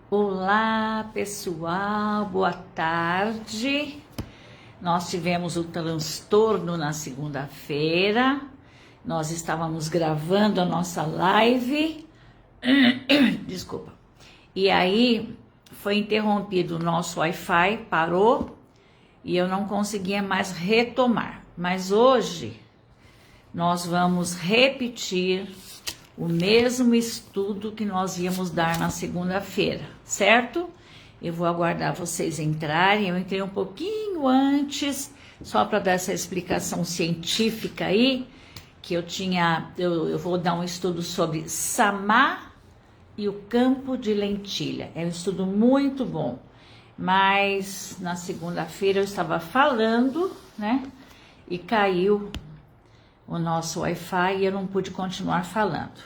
Olá, pessoal, boa tarde. Nós tivemos o transtorno na segunda-feira. Nós estávamos gravando a nossa live. Desculpa. E aí foi interrompido o nosso Wi-Fi, parou e eu não conseguia mais retomar. Mas hoje nós vamos repetir o mesmo estudo que nós íamos dar na segunda-feira, certo? Eu vou aguardar vocês entrarem. Eu entrei um pouquinho antes, só para dar essa explicação científica aí, que eu vou dar um estudo sobre Samá e o campo de lentilha. É um estudo muito bom, mas na segunda-feira eu estava falando, né? E caiu o nosso Wi-Fi e eu não pude continuar falando.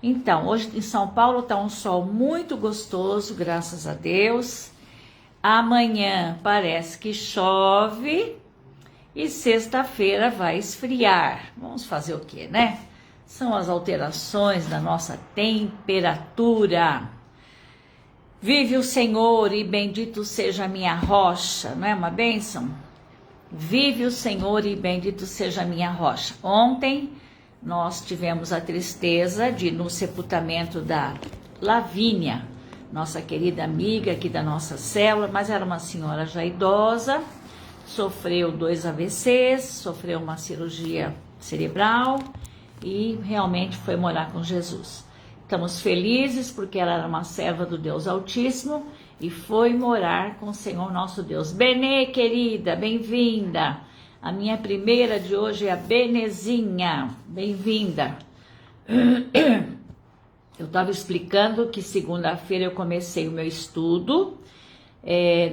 Então, hoje em São Paulo está um sol muito gostoso, graças a Deus. Amanhã parece que chove e sexta-feira vai esfriar. Vamos fazer o quê, né? São as alterações da nossa temperatura. Vive o Senhor e bendito seja a minha rocha, não é uma bênção? Vive o Senhor e bendito seja a minha rocha. Ontem nós tivemos a tristeza no sepultamento da Lavínia, nossa querida amiga aqui da nossa célula, mas era uma senhora já idosa, sofreu 2 AVCs, sofreu uma cirurgia cerebral e realmente foi morar com Jesus. Estamos felizes porque ela era uma serva do Deus Altíssimo e foi morar com o Senhor nosso Deus. Benê, querida, bem-vinda. A minha primeira de hoje é a Benezinha, bem-vinda. Eu estava explicando que segunda-feira eu comecei o meu estudo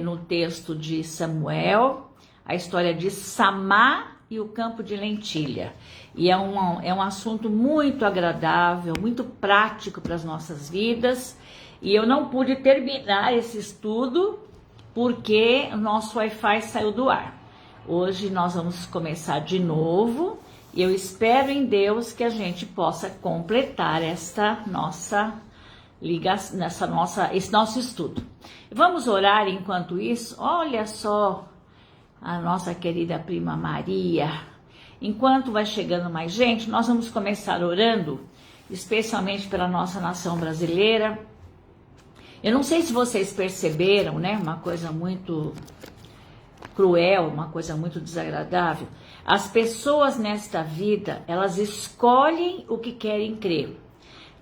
no texto de Samuel, a história de Samá e o campo de lentilha. E é um assunto muito agradável, muito prático para as nossas vidas. E eu não pude terminar esse estudo porque o nosso Wi-Fi saiu do ar. Hoje nós vamos começar de novo e eu espero em Deus que a gente possa completar esse nosso estudo. Vamos orar enquanto isso. Olha só a nossa querida prima Maria. Enquanto vai chegando mais gente, nós vamos começar orando, especialmente pela nossa nação brasileira. Eu não sei se vocês perceberam, né? Uma coisa muito cruel, uma coisa muito desagradável. As pessoas nesta vida, elas escolhem o que querem crer.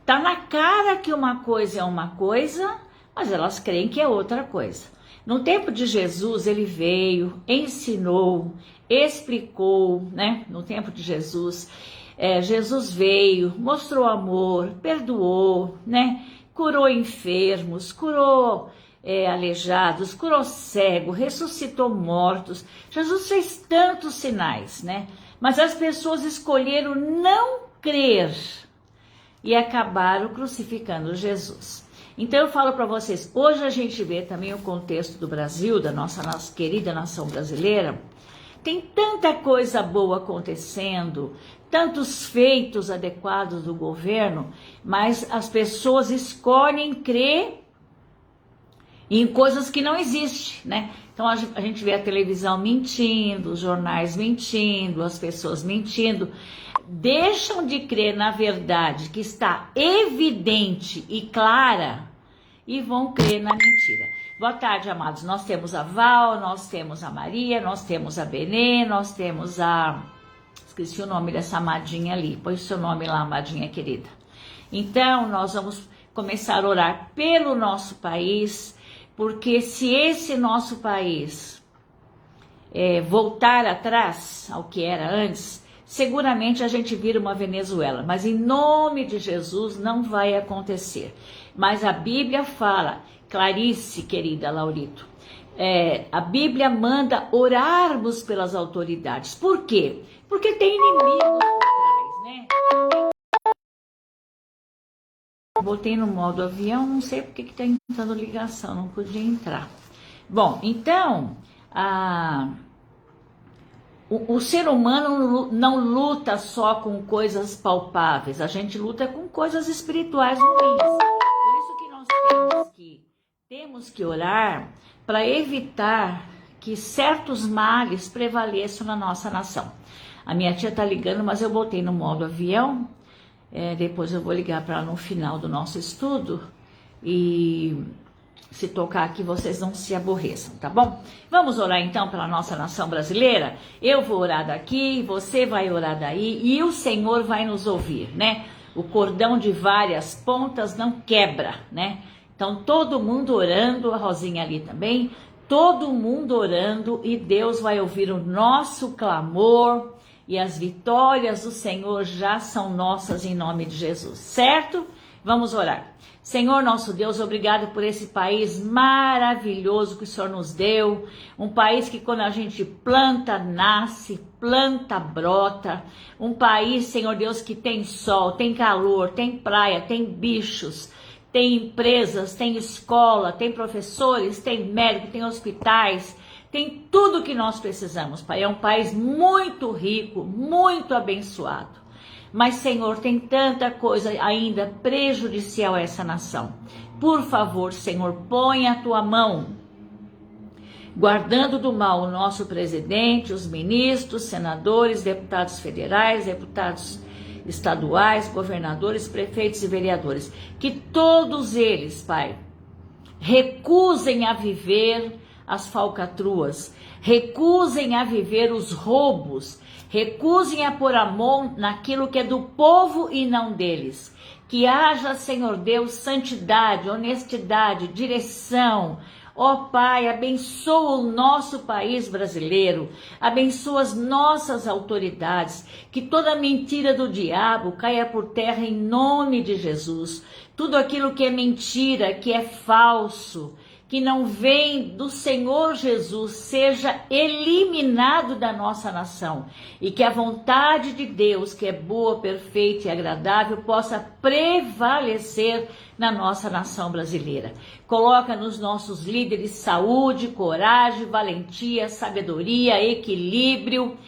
Tá na cara que uma coisa é uma coisa, mas elas creem que é outra coisa. No tempo de Jesus, ele veio, ensinou, explicou, né? No tempo de Jesus, Jesus veio, mostrou amor, perdoou, né? Curou enfermos, curou aleijados, curou cego, ressuscitou mortos. Jesus fez tantos sinais, né? Mas as pessoas escolheram não crer e acabaram crucificando Jesus. Então eu falo para vocês, hoje a gente vê também o contexto do Brasil, da nossa querida nação brasileira. Tem tanta coisa boa acontecendo, tantos feitos adequados do governo, mas as pessoas escolhem crer em coisas que não existem, né? Então a gente vê a televisão mentindo, os jornais mentindo, as pessoas mentindo, deixam de crer na verdade que está evidente e clara e vão crer na mentira. Boa tarde, amados. Nós temos a Val, nós temos a Maria, nós temos a Benê, nós temos esqueci o nome dessa amadinha ali. Põe o seu nome lá, amadinha querida. Então, nós vamos começar a orar pelo nosso país, porque se esse nosso país voltar atrás ao que era antes, seguramente a gente vira uma Venezuela, mas em nome de Jesus não vai acontecer. Mas a Bíblia fala, Clarice, querida Laurito, a Bíblia manda orarmos pelas autoridades. Por quê? Porque tem inimigos por trás, né? Botei no modo avião, não sei porque que tá entrando ligação, não podia entrar. Bom, então, o ser humano não luta só com coisas palpáveis, a gente luta com coisas espirituais ruins. Por isso que nós temos que ter temos que orar para evitar que certos males prevaleçam na nossa nação. A minha tia tá ligando, mas eu botei no modo avião. Depois eu vou ligar para ela no final do nosso estudo. E se tocar aqui, vocês não se aborreçam, tá bom? Vamos orar então pela nossa nação brasileira? Eu vou orar daqui, você vai orar daí e o Senhor vai nos ouvir, né? O cordão de várias pontas não quebra, né? Então todo mundo orando, a Rosinha ali também, todo mundo orando e Deus vai ouvir o nosso clamor e as vitórias do Senhor já são nossas em nome de Jesus, certo? Vamos orar. Senhor nosso Deus, obrigado por esse país maravilhoso que o Senhor nos deu, um país que quando a gente planta, nasce, planta, brota, um país, Senhor Deus, que tem sol, tem calor, tem praia, tem bichos, tem empresas, tem escola, tem professores, tem médico, tem hospitais, tem tudo que nós precisamos, Pai. É um país muito rico, muito abençoado. Mas, Senhor, tem tanta coisa ainda prejudicial a essa nação. Por favor, Senhor, põe a tua mão, guardando do mal o nosso presidente, os ministros, senadores, deputados federais, deputados estaduais, governadores, prefeitos e vereadores. Que todos eles, Pai, recusem a viver as falcatruas, recusem a viver os roubos, recusem a pôr a mão naquilo que é do povo e não deles. Que haja, Senhor Deus, santidade, honestidade, direção. Ó Pai, abençoa o nosso país brasileiro, abençoa as nossas autoridades, que toda mentira do diabo caia por terra em nome de Jesus. Tudo aquilo que é mentira, que é falso, que não vem do Senhor Jesus, seja eliminado da nossa nação e que a vontade de Deus, que é boa, perfeita e agradável, possa prevalecer na nossa nação brasileira. Coloca nos nossos líderes saúde, coragem, valentia, sabedoria, equilíbrio,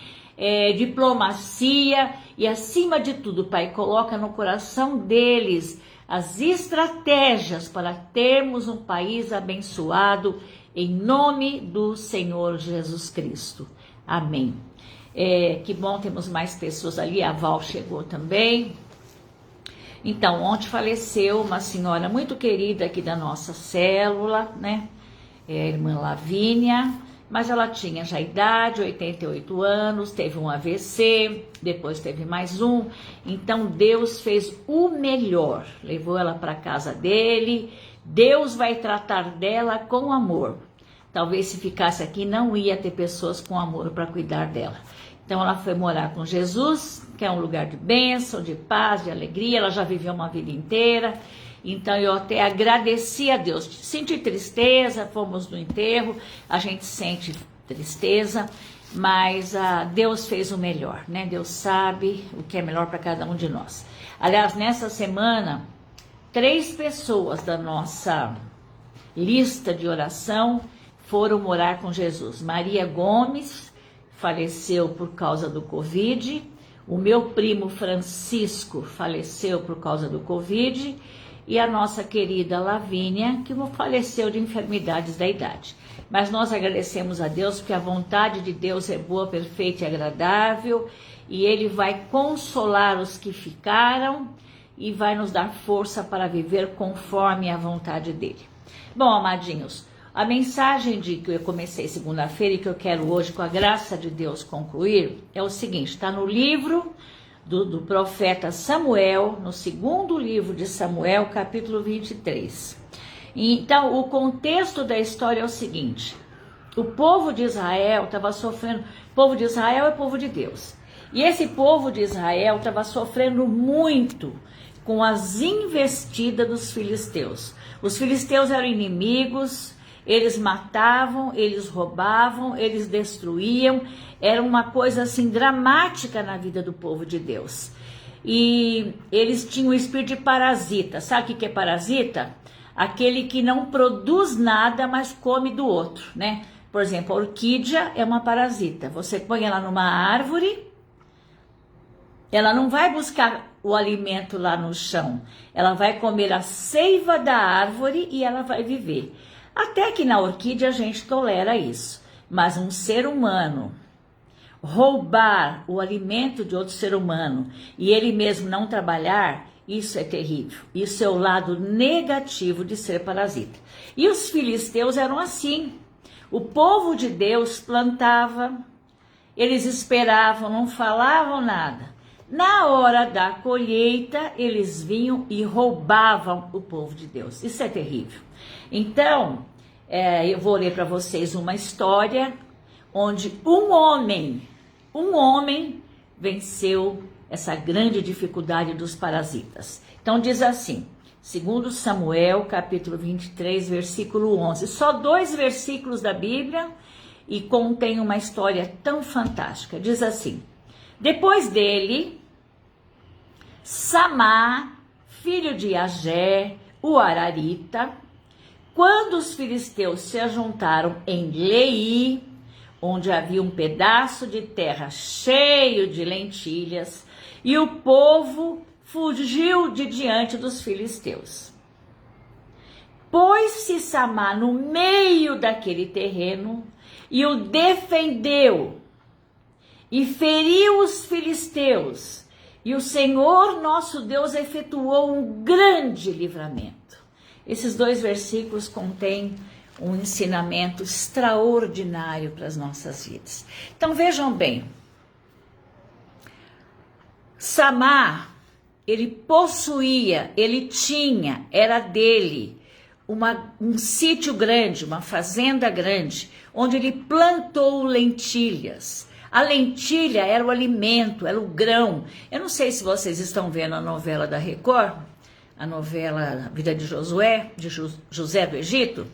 diplomacia e, acima de tudo, Pai, coloca no coração deles as estratégias para termos um país abençoado em nome do Senhor Jesus Cristo. Amém. Que bom, temos mais pessoas ali, a Val chegou também. Então, ontem faleceu uma senhora muito querida aqui da nossa célula, né? A irmã Lavínia, mas ela tinha já idade, 88 anos, teve um AVC, depois teve mais um. Então Deus fez o melhor, levou ela para casa dele. Deus vai tratar dela com amor. Talvez se ficasse aqui não ia ter pessoas com amor para cuidar dela. Então ela foi morar com Jesus, que é um lugar de bênção, de paz, de alegria. Ela já viveu uma vida inteira. Então eu até agradeci a Deus. Senti tristeza, fomos no enterro, a gente sente tristeza, mas Deus fez o melhor, né? Deus sabe o que é melhor para cada um de nós. Aliás, nessa semana, 3 pessoas da nossa lista de oração foram morar com Jesus. Maria Gomes faleceu por causa do Covid, o meu primo Francisco faleceu por causa do Covid, e a nossa querida Lavínia, que faleceu de enfermidades da idade. Mas nós agradecemos a Deus, porque a vontade de Deus é boa, perfeita e agradável, e Ele vai consolar os que ficaram e vai nos dar força para viver conforme a vontade dEle. Bom, amadinhos, a mensagem que eu comecei segunda-feira e que eu quero hoje, com a graça de Deus, concluir, é o seguinte: está no livro do profeta Samuel, no segundo livro de Samuel, capítulo 23. Então, o contexto da história é o seguinte: o povo de Israel estava sofrendo. O povo de Israel é o povo de Deus. E esse povo de Israel estava sofrendo muito com as investidas dos filisteus. Os filisteus eram inimigos, eles matavam, eles roubavam, eles destruíam. Era uma coisa assim dramática na vida do povo de Deus. E eles tinham o espírito de parasita. Sabe o que é parasita? Aquele que não produz nada, mas come do outro, né? Por exemplo, a orquídea é uma parasita. Você põe ela numa árvore, ela não vai buscar o alimento lá no chão. Ela vai comer a seiva da árvore e ela vai viver. Até que na orquídea a gente tolera isso, mas um ser humano roubar o alimento de outro ser humano e ele mesmo não trabalhar, isso é terrível. Isso é o lado negativo de ser parasita. E os filisteus eram assim. O povo de Deus plantava, eles esperavam, não falavam nada. Na hora da colheita, eles vinham e roubavam o povo de Deus. Isso é terrível. Então, eu vou ler para vocês uma história onde um homem venceu essa grande dificuldade dos parasitas. Então diz assim, 2 Samuel, capítulo 23, versículo 11. Só 2 versículos da Bíblia e contém uma história tão fantástica. Diz assim, depois dele, Samá, filho de Agé, o Ararita, quando os filisteus se ajuntaram em Leí, onde havia um pedaço de terra cheio de lentilhas, e o povo fugiu de diante dos filisteus. Pôs-se Samá no meio daquele terreno e o defendeu, e feriu os filisteus, e o Senhor nosso Deus efetuou um grande livramento. Esses 2 versículos contêm um ensinamento extraordinário para as nossas vidas. Então vejam bem, Samá, ele possuía, ele tinha, era dele, um sítio grande, uma fazenda grande, onde ele plantou lentilhas. A lentilha era o alimento, era o grão. Eu não sei se vocês estão vendo a novela da Record, a novela Vida de Josué, de José do Egito.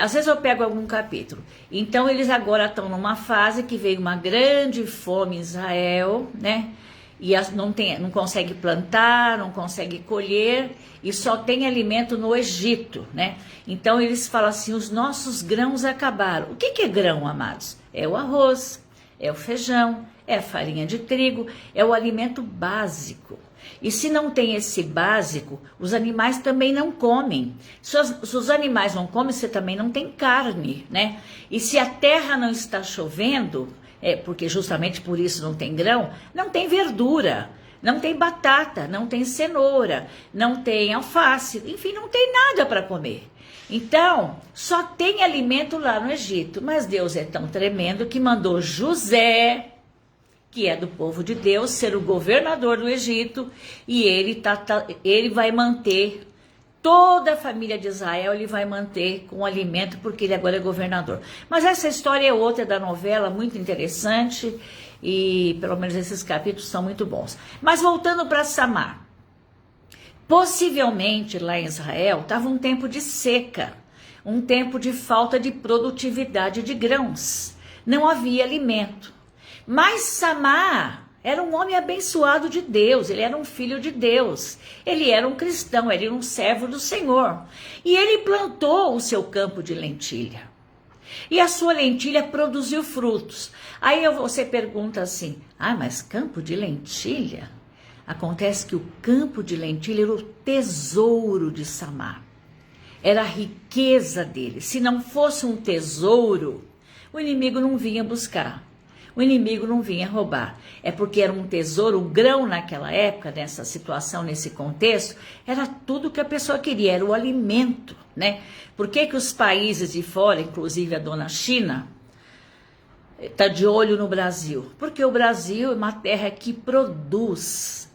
Às vezes eu pego algum capítulo. Então eles agora estão numa fase que veio uma grande fome em Israel, né? E não consegue plantar, não consegue colher e só tem alimento no Egito, né? Então eles falam assim, os nossos grãos acabaram. O que é grão, amados? É o arroz, é o feijão, é a farinha de trigo, é o alimento básico. E se não tem esse básico, os animais também não comem. Se os animais não comem, você também não tem carne, né? E se a terra não está chovendo, porque justamente por isso não tem grão, não tem verdura, não tem batata, não tem cenoura, não tem alface, enfim, não tem nada para comer. Então, só tem alimento lá no Egito. Mas Deus é tão tremendo que mandou José, que é do povo de Deus, ser o governador do Egito, e ele vai manter toda a família de Israel, ele vai manter com alimento, porque ele agora é governador. Mas essa história é outra da novela, muito interessante, e pelo menos esses capítulos são muito bons. Mas voltando para Samá, possivelmente lá em Israel estava um tempo de seca, um tempo de falta de produtividade de grãos, não havia alimento. Mas Samá era um homem abençoado de Deus, ele era um filho de Deus, ele era um cristão, ele era um servo do Senhor. E ele plantou o seu campo de lentilha. E a sua lentilha produziu frutos. Aí você pergunta assim, mas campo de lentilha? Acontece que o campo de lentilha era o tesouro de Samá. Era a riqueza dele. Se não fosse um tesouro, o inimigo não vinha buscar. O inimigo não vinha roubar. É porque era um tesouro, o grão naquela época, nessa situação, nesse contexto, era tudo que a pessoa queria, era o alimento, né? Por que os países de fora, inclusive a dona China, está de olho no Brasil? Porque o Brasil é uma terra que produz,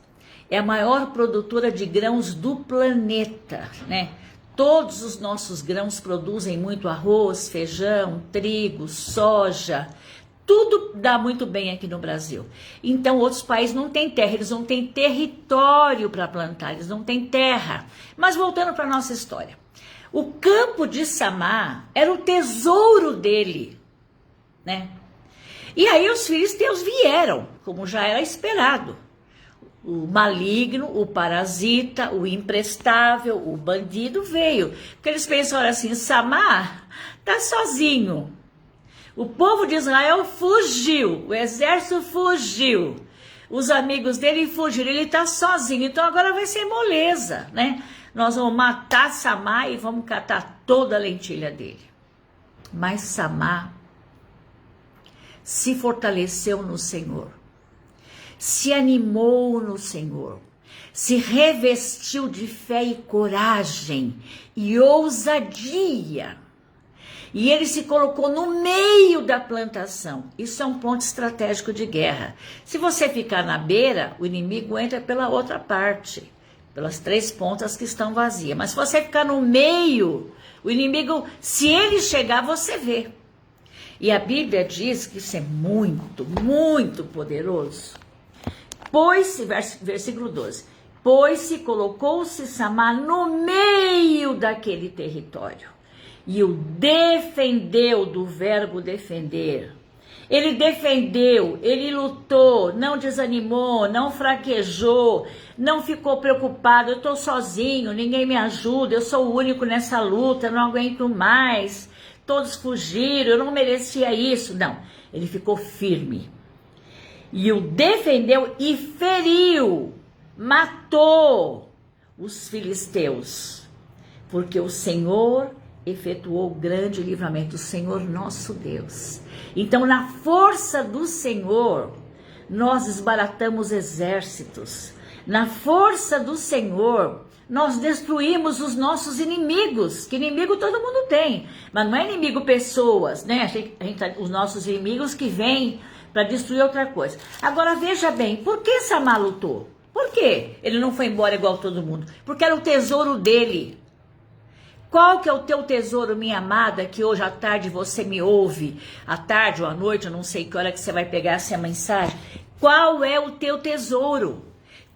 é a maior produtora de grãos do planeta, né? Todos os nossos grãos produzem muito arroz, feijão, trigo, soja. Tudo dá muito bem aqui no Brasil. Então, outros países não têm terra, eles não têm território para plantar, eles não têm terra. Mas voltando para a nossa história. O campo de Samá era o tesouro dele, né? E aí os filisteus vieram, como já era esperado. O maligno, o parasita, o imprestável, o bandido veio. Porque eles pensaram assim, Samá está sozinho. O povo de Israel fugiu, o exército fugiu, os amigos dele fugiram, ele está sozinho, então agora vai ser moleza, né? nós vamos matar Samar e vamos catar toda a lentilha dele. Mas Samar se fortaleceu no Senhor, se animou no Senhor, se revestiu de fé e coragem e ousadia. E ele se colocou no meio da plantação. Isso é um ponto estratégico de guerra. Se você ficar na beira, o inimigo entra pela outra parte, pelas 3 pontas que estão vazias. Mas se você ficar no meio, o inimigo, se ele chegar, você vê. E a Bíblia diz que isso é muito, muito poderoso. Pois-se, versículo 12, pois-se colocou-se Samar no meio daquele território e o defendeu, do verbo defender. Ele defendeu, ele lutou, não desanimou, não fraquejou, não ficou preocupado. Eu estou sozinho, ninguém me ajuda, eu sou o único nessa luta, não aguento mais. Todos fugiram, eu não merecia isso. Não, ele ficou firme. E o defendeu e feriu, matou os filisteus. Porque o Senhor efetuou grande livramento, o Senhor nosso Deus. Então, na força do Senhor, nós desbaratamos exércitos. Na força do Senhor, nós destruímos os nossos inimigos, que inimigo todo mundo tem, mas não é inimigo pessoas, né? Os nossos inimigos que vêm para destruir outra coisa. Agora veja bem, por que Samar lutou? Por quê? Ele não foi embora igual todo mundo? Porque era o tesouro dele. Qual que é o teu tesouro, minha amada, que hoje à tarde você me ouve, à tarde ou à noite, eu não sei que hora que você vai pegar essa mensagem. Qual é o teu tesouro?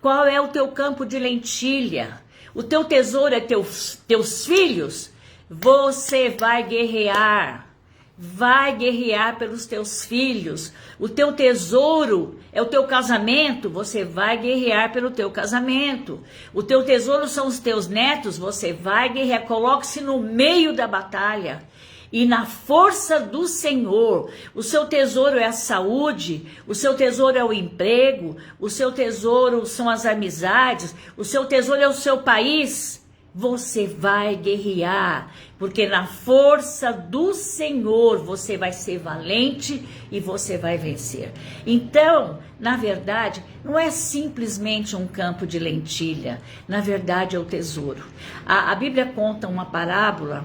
Qual é o teu campo de lentilha? O teu tesouro é teus filhos? Você vai guerrear pelos teus filhos. O teu tesouro é o teu casamento, você vai guerrear pelo teu casamento. O teu tesouro são os teus netos, você vai guerrear. Coloque-se no meio da batalha. E na força do Senhor, o seu tesouro é a saúde, o seu tesouro é o emprego, o seu tesouro são as amizades, o seu tesouro é o seu país. Você vai guerrear, porque na força do Senhor você vai ser valente e você vai vencer. Então, na verdade, não é simplesmente um campo de lentilha, na verdade é o tesouro. A Bíblia conta uma parábola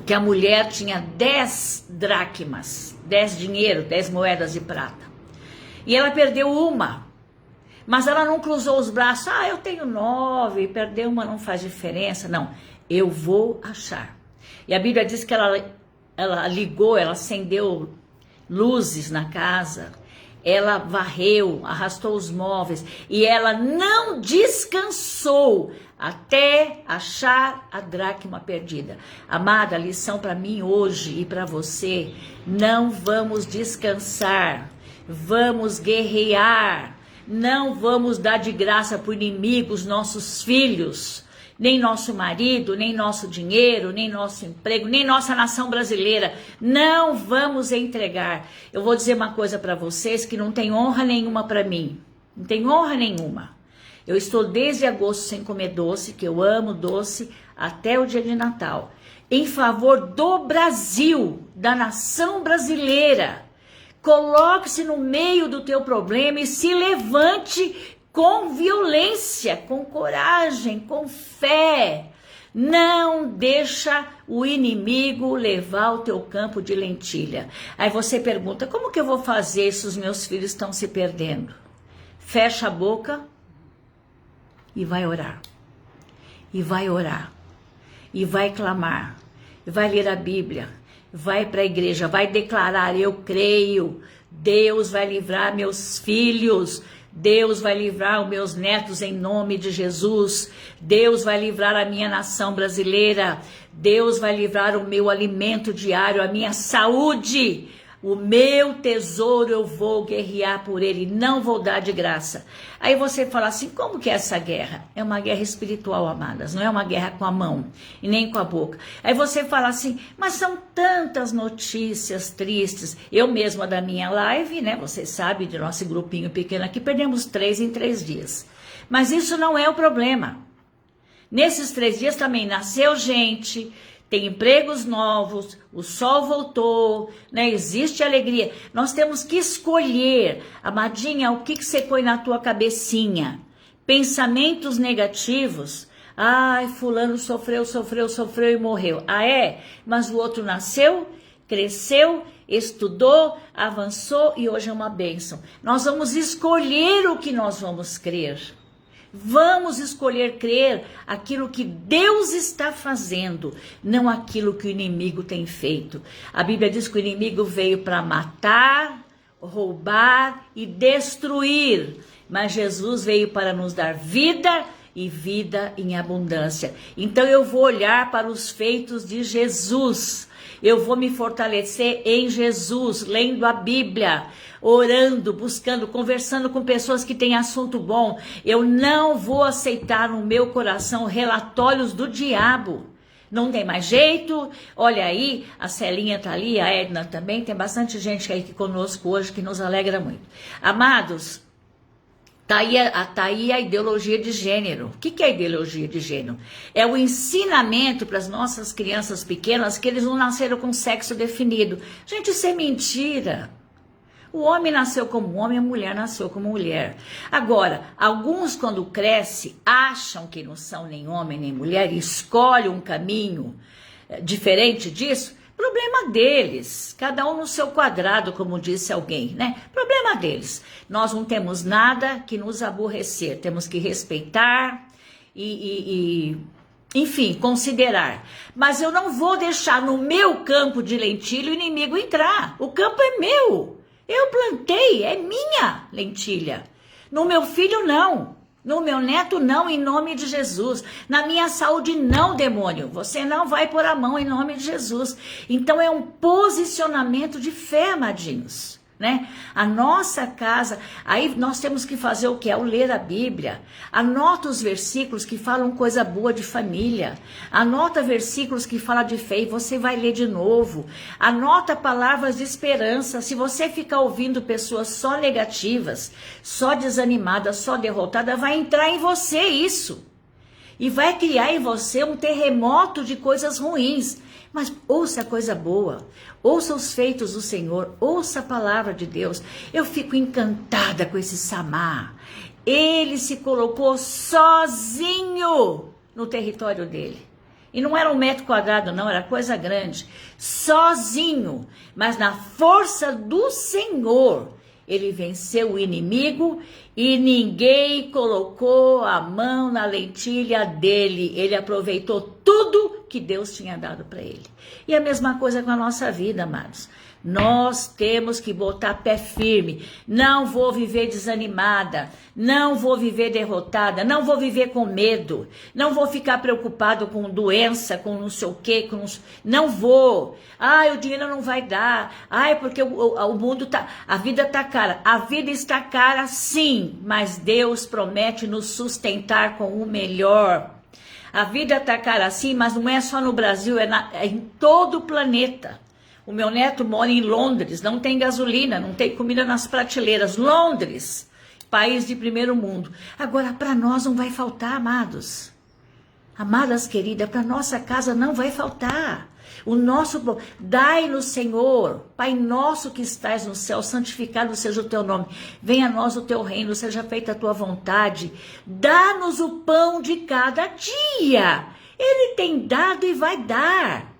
que a mulher tinha 10 dracmas, 10 dinheiro, 10 moedas de prata. E ela perdeu uma, mas ela não cruzou os braços. Eu tenho 9, perder uma não faz diferença. Não, eu vou achar. E a Bíblia diz que ela ligou, ela acendeu luzes na casa, ela varreu, arrastou os móveis e ela não descansou até achar a dracma perdida. Amada, a lição para mim hoje e para você: não vamos descansar, vamos guerrear, não vamos dar de graça para o inimigo os nossos filhos, nem nosso marido, nem nosso dinheiro, nem nosso emprego, nem nossa nação brasileira. Não vamos entregar. Eu vou dizer uma coisa para vocês que não tem honra nenhuma para mim. Não tem honra nenhuma. Eu estou desde agosto sem comer doce, que eu amo doce, até o dia de Natal, em favor do Brasil, da nação brasileira. Coloque-se no meio do teu problema e se levante com violência, com coragem, com fé. Não deixa o inimigo levar o teu campo de lentilha. Aí você pergunta, como que eu vou fazer se os meus filhos estão se perdendo? Fecha a boca e vai orar. E vai orar. E vai clamar. E vai ler a Bíblia. Vai para a igreja, vai declarar: eu creio, Deus vai livrar meus filhos, Deus vai livrar os meus netos em nome de Jesus, Deus vai livrar a minha nação brasileira, Deus vai livrar o meu alimento diário, a minha saúde, o meu tesouro, eu vou guerrear por ele, não vou dar de graça. Aí você fala assim, como que é essa guerra? É uma guerra espiritual, amadas, não é uma guerra com a mão e nem com a boca. Aí você fala assim, mas são tantas notícias tristes. Eu mesma da minha live, né, você sabe, de nosso grupinho pequeno aqui, perdemos 3 em 3 dias. Mas isso não é o problema. Nesses 3 dias também nasceu gente, tem empregos novos, o sol voltou, né? Existe alegria. Nós temos que escolher, amadinha, o que você põe na tua cabecinha? Pensamentos negativos. Ai, fulano sofreu e morreu. Ah, é? Mas o outro nasceu, cresceu, estudou, avançou e hoje é uma bênção. Nós vamos escolher o que nós vamos crer. Vamos escolher crer aquilo que Deus está fazendo, não aquilo que o inimigo tem feito. A Bíblia diz que o inimigo veio para matar, roubar e destruir, mas Jesus veio para nos dar vida e vida em abundância. Então eu vou olhar para os feitos de Jesus. Eu vou me fortalecer em Jesus, lendo a Bíblia, orando, buscando, conversando com pessoas que têm assunto bom. Eu não vou aceitar no meu coração relatórios do diabo. Não tem mais jeito. Olha aí, a Celinha tá ali, a Edna também. Tem bastante gente aí conosco hoje que nos alegra muito. Amados, tá aí a ideologia de gênero. O que é a ideologia de gênero? É o ensinamento para as nossas crianças pequenas que eles não nasceram com sexo definido. Gente, isso é mentira. O homem nasceu como homem, a mulher nasceu como mulher. Agora, alguns quando crescem, acham que não são nem homem nem mulher e escolhem um caminho diferente disso. Problema deles, cada um no seu quadrado, como disse alguém, né? Problema deles. Nós não temos nada que nos aborrecer, temos que respeitar enfim, considerar. Mas eu não vou deixar no meu campo de lentilha o inimigo entrar. O campo é meu, eu plantei, é minha lentilha. No meu filho não. No meu neto não, em nome de Jesus. Na minha saúde não, demônio. Você não vai pôr a mão em nome de Jesus. Então é um posicionamento de fé, amadinhos, né? A nossa casa, aí nós temos que fazer o que? É o ler a Bíblia. Anota os versículos que falam coisa boa de família. Anota versículos que falam de fé e você vai ler de novo. Anota palavras de esperança. Se você ficar ouvindo pessoas só negativas, só desanimadas, só derrotadas, vai entrar em você isso. E vai criar em você um terremoto de coisas ruins. Mas ouça a coisa boa, ouça os feitos do Senhor, ouça a palavra de Deus. Eu fico encantada com esse Samar. Ele se colocou sozinho no território dele. E não era 1 metro quadrado não, era coisa grande. Sozinho, mas na força do Senhor, ele venceu o inimigo e ninguém colocou a mão na lentilha dele. Ele aproveitou tudo que Deus tinha dado para ele. E a mesma coisa com a nossa vida, amados. Nós temos que botar pé firme. Não vou viver desanimada, não vou viver derrotada, não vou viver com medo, não vou ficar preocupado com doença, com não sei o quê, não vou. Ai, o dinheiro não vai dar. Ai, porque o mundo tá, a vida tá cara. A vida está cara sim, mas Deus promete nos sustentar com o melhor. A vida tá cara assim, mas não é só no Brasil, é em todo o planeta. O meu neto mora em Londres, não tem gasolina, não tem comida nas prateleiras. Londres, país de primeiro mundo. Agora, para nós não vai faltar, amados. Amadas queridas, para nossa casa não vai faltar. O nosso, dai-nos, Senhor, Pai nosso que estás no céu, santificado seja o teu nome. Venha a nós o teu reino, seja feita a tua vontade. Dá-nos o pão de cada dia. Ele tem dado e vai dar.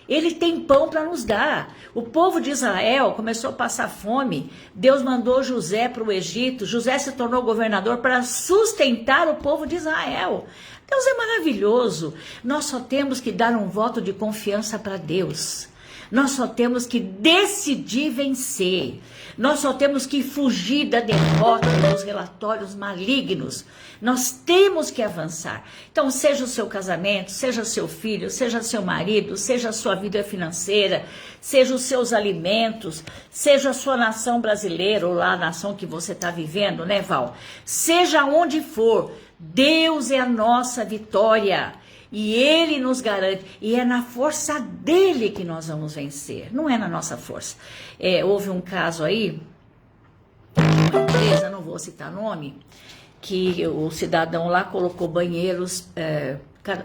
Ele tem pão para nos dar. O povo de Israel começou a passar fome. Deus mandou José para o Egito. José se tornou governador para sustentar o povo de Israel. Deus é maravilhoso. Nós só temos que dar um voto de confiança para Deus. Nós só temos que decidir vencer. Nós só temos que fugir da derrota, dos relatórios malignos. Nós temos que avançar. Então, seja o seu casamento, seja seu filho, seja seu marido, seja a sua vida financeira, seja os seus alimentos, seja a sua nação brasileira ou lá a nação que você está vivendo, né, Val? Seja onde for, Deus é a nossa vitória. E Ele nos garante, e é na força dEle que nós vamos vencer, não é na nossa força. Houve um caso aí, de uma empresa, não vou citar nome, que o cidadão lá colocou banheiros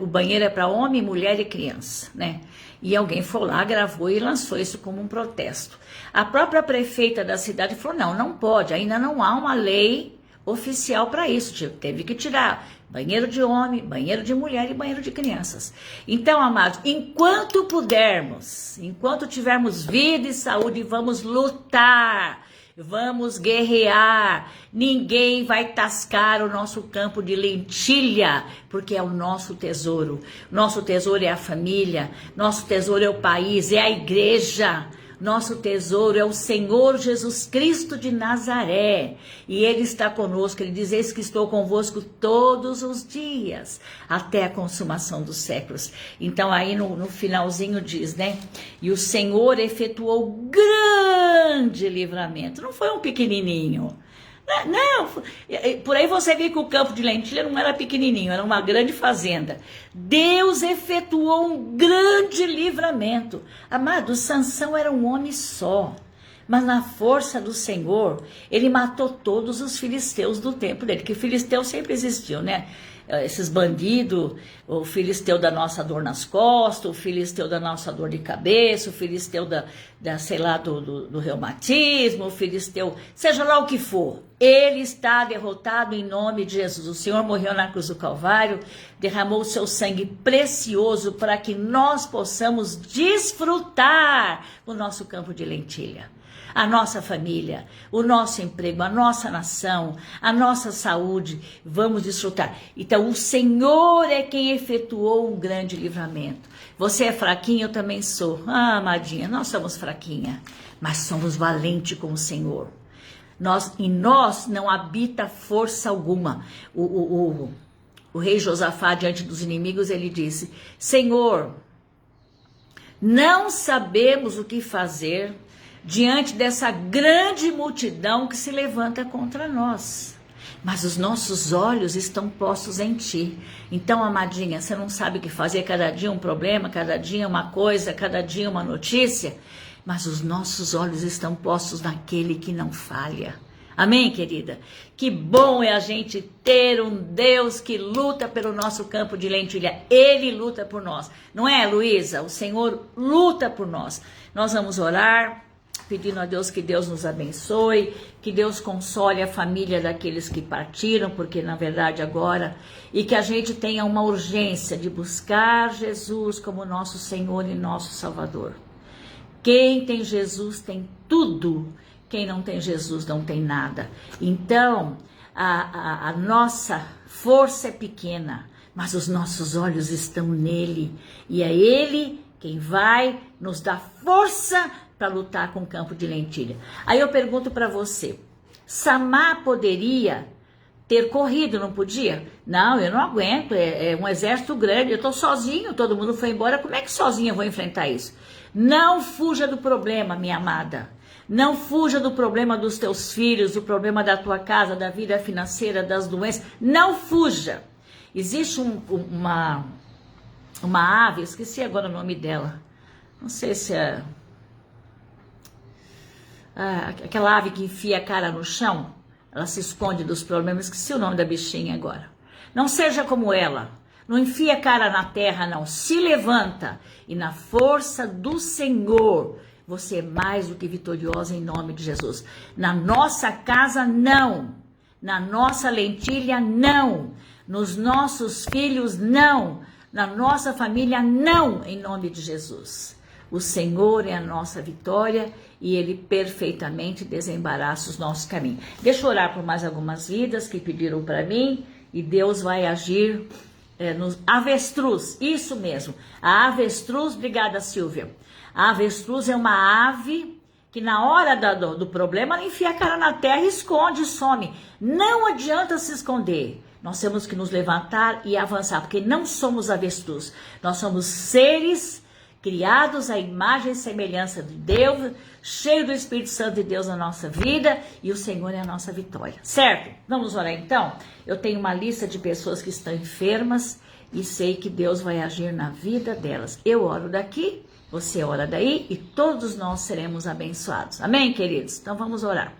o banheiro é para homem, mulher e criança, né? E alguém foi lá, gravou e lançou isso como um protesto. A própria prefeita da cidade falou, não pode, ainda não há uma lei oficial para isso, teve que tirar banheiro de homem, banheiro de mulher e banheiro de crianças. Então, amados, enquanto pudermos, enquanto tivermos vida e saúde, vamos lutar, vamos guerrear. Ninguém vai tascar o nosso campo de lentilha, porque é o nosso tesouro. Nosso tesouro é a família, nosso tesouro é o país, é a igreja. Nosso tesouro é o Senhor Jesus Cristo de Nazaré. E Ele está conosco. Ele diz, eis que estou convosco todos os dias, até a consumação dos séculos. Então aí no finalzinho diz, né? E o Senhor efetuou grande livramento. Não foi um pequenininho. Não, por aí você vê que o campo de lentilha não era pequenininho, era uma grande fazenda. Deus efetuou um grande livramento. Amado, Sansão era um homem só, mas na força do Senhor, ele matou todos os filisteus do tempo dele, que filisteu sempre existiu, né? Esses bandidos, o filisteu da nossa dor nas costas, o filisteu da nossa dor de cabeça, o filisteu sei lá, do reumatismo, o filisteu, seja lá o que for, ele está derrotado em nome de Jesus. O Senhor morreu na cruz do Calvário, derramou o seu sangue precioso para que nós possamos desfrutar o nosso campo de lentilha. A nossa família, o nosso emprego, a nossa nação, a nossa saúde, vamos desfrutar. Então, o Senhor é quem efetuou um grande livramento. Você é fraquinha, eu também sou. Ah, amadinha, nós somos fraquinha, mas somos valentes com o Senhor. Em nós não habita força alguma. O rei Josafá, diante dos inimigos, ele disse, Senhor, não sabemos o que fazer diante dessa grande multidão que se levanta contra nós, mas os nossos olhos estão postos em ti. Então, amadinha, você não sabe o que fazer, cada dia um problema, cada dia uma coisa, cada dia uma notícia, mas os nossos olhos estão postos naquele que não falha. Amém, querida? Que bom é a gente ter um Deus que luta pelo nosso campo de lentilha. Ele luta por nós. Não é, Luísa? O Senhor luta por nós. Nós vamos orar, pedindo a Deus que Deus nos abençoe, que Deus console a família daqueles que partiram, porque na verdade agora, e que a gente tenha uma urgência de buscar Jesus como nosso Senhor e nosso Salvador. Quem tem Jesus tem tudo, quem não tem Jesus não tem nada. Então, a nossa força é pequena, mas os nossos olhos estão nele, e é ele quem vai nos dar força para lutar com o campo de lentilha. Aí eu pergunto para você, Samá poderia ter corrido, não podia? Não, eu não aguento, é um exército grande, eu estou sozinho, todo mundo foi embora, como é que sozinha eu vou enfrentar isso? Não fuja do problema, minha amada. Não fuja do problema dos teus filhos, do problema da tua casa, da vida financeira, das doenças. Não fuja. Existe uma ave, esqueci agora o nome dela. Não sei se é aquela ave que enfia a cara no chão. Ela se esconde dos problemas. Esqueci o nome da bichinha agora. Não seja como ela. Não enfia a cara na terra, não. Se levanta. E na força do Senhor, você é mais do que vitoriosa em nome de Jesus. Na nossa casa, não. Na nossa lentilha, não. Nos nossos filhos, não. Na nossa família, não. Em nome de Jesus. O Senhor é a nossa vitória e Ele perfeitamente desembaraça os nossos caminhos. Deixa eu orar por mais algumas vidas que pediram para mim e Deus vai agir nos avestruz, isso mesmo. A avestruz, obrigada Silvia. A avestruz é uma ave que na hora do problema ela enfia a cara na terra, esconde, some. Não adianta se esconder. Nós temos que nos levantar e avançar, porque não somos avestruz. Nós somos seres criados à imagem e semelhança de Deus, cheio do Espírito Santo de Deus na nossa vida, e o Senhor é a nossa vitória, certo? Vamos orar então? Eu tenho uma lista de pessoas que estão enfermas e sei que Deus vai agir na vida delas. Eu oro daqui, você ora daí e todos nós seremos abençoados. Amém, queridos? Então vamos orar.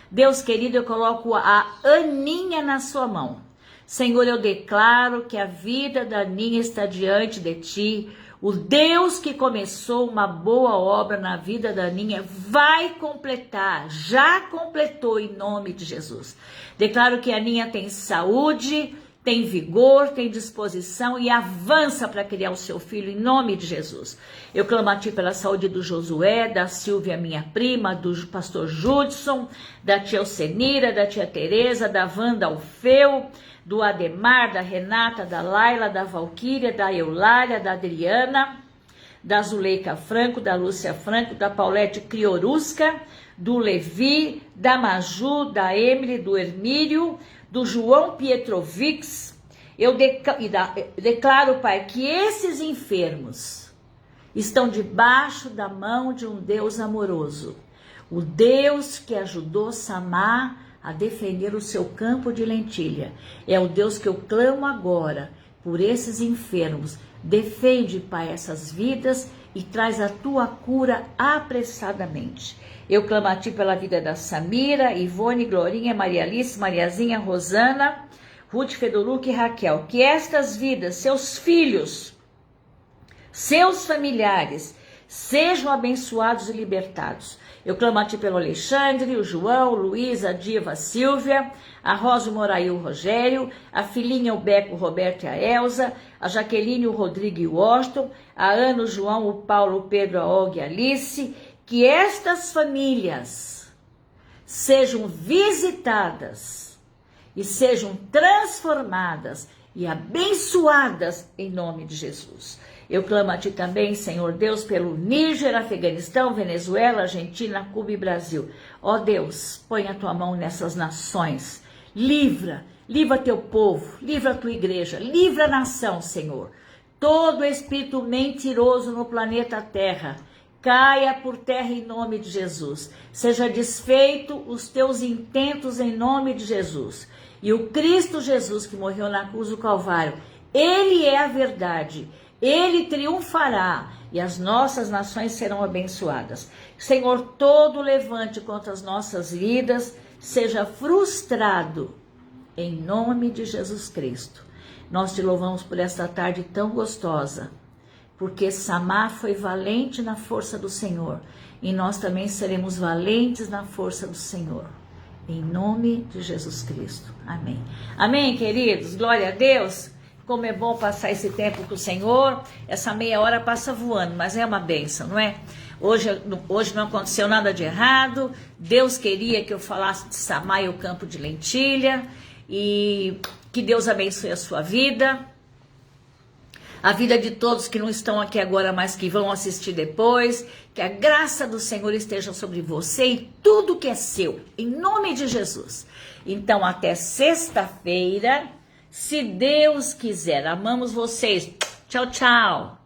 Deus querido, eu coloco a Aninha na sua mão. Senhor, eu declaro que a vida da Aninha está diante de ti. O Deus que começou uma boa obra na vida da Aninha vai completar, já completou em nome de Jesus. Declaro que a Aninha tem saúde, tem vigor, tem disposição e avança para criar o seu filho em nome de Jesus. Eu clamo a ti pela saúde do Josué, da Silvia, minha prima, do pastor Judson, da tia Alcenira, da tia Tereza, da Wanda Alfeu, do Ademar, da Renata, da Laila, da Valquíria, da Eulária, da Adriana, da Zuleika Franco, da Lúcia Franco, da Paulette Criorusca, do Levi, da Maju, da Emily, do Hermílio, do João Pietrovics. Eu declaro, Pai, que esses enfermos estão debaixo da mão de um Deus amoroso, o Deus que ajudou Samar a defender o seu campo de lentilha. É o Deus que eu clamo agora por esses enfermos. Defende, Pai, essas vidas e traz a tua cura apressadamente. Eu clamo a ti pela vida da Samira, Ivone, Glorinha, Maria Alice, Mariazinha, Rosana, Ruth, Fedoruque e Raquel. Que estas vidas, seus filhos, seus familiares, sejam abençoados e libertados. Eu clamo a ti pelo Alexandre, o João, o Luiz, a Diva, a Silvia, a Rosa, o Moraí, o Rogério, a filhinha, o Beco, o Roberto e a Elza, a Jaqueline, o Rodrigo e o Washington, a Ana, o João, o Paulo, o Pedro, a Olga e a Alice. Que estas famílias sejam visitadas e sejam transformadas e abençoadas em nome de Jesus. Eu clamo a ti também, Senhor Deus, pelo Níger, Afeganistão, Venezuela, Argentina, Cuba e Brasil. Ó Deus, põe a tua mão nessas nações. Livra teu povo, livra a tua igreja, livra a nação, Senhor. Todo espírito mentiroso no planeta Terra, caia por terra em nome de Jesus. Seja desfeito os teus intentos em nome de Jesus. E o Cristo Jesus que morreu na cruz do Calvário, ele é a verdade. Ele triunfará e as nossas nações serão abençoadas. Senhor, todo levante contra as nossas vidas seja frustrado em nome de Jesus Cristo. Nós te louvamos por esta tarde tão gostosa, porque Samar foi valente na força do Senhor e nós também seremos valentes na força do Senhor. Em nome de Jesus Cristo. Amém. Amém, queridos? Glória a Deus. Como é bom passar esse tempo com o Senhor. Essa meia hora passa voando, mas é uma bênção, não é? Hoje não aconteceu nada de errado. Deus queria que eu falasse de Samar e o campo de lentilha. E que Deus abençoe a sua vida. A vida de todos que não estão aqui agora, mas que vão assistir depois. Que a graça do Senhor esteja sobre você e tudo que é seu. Em nome de Jesus. Então, até sexta-feira. Se Deus quiser, amamos vocês. Tchau, tchau.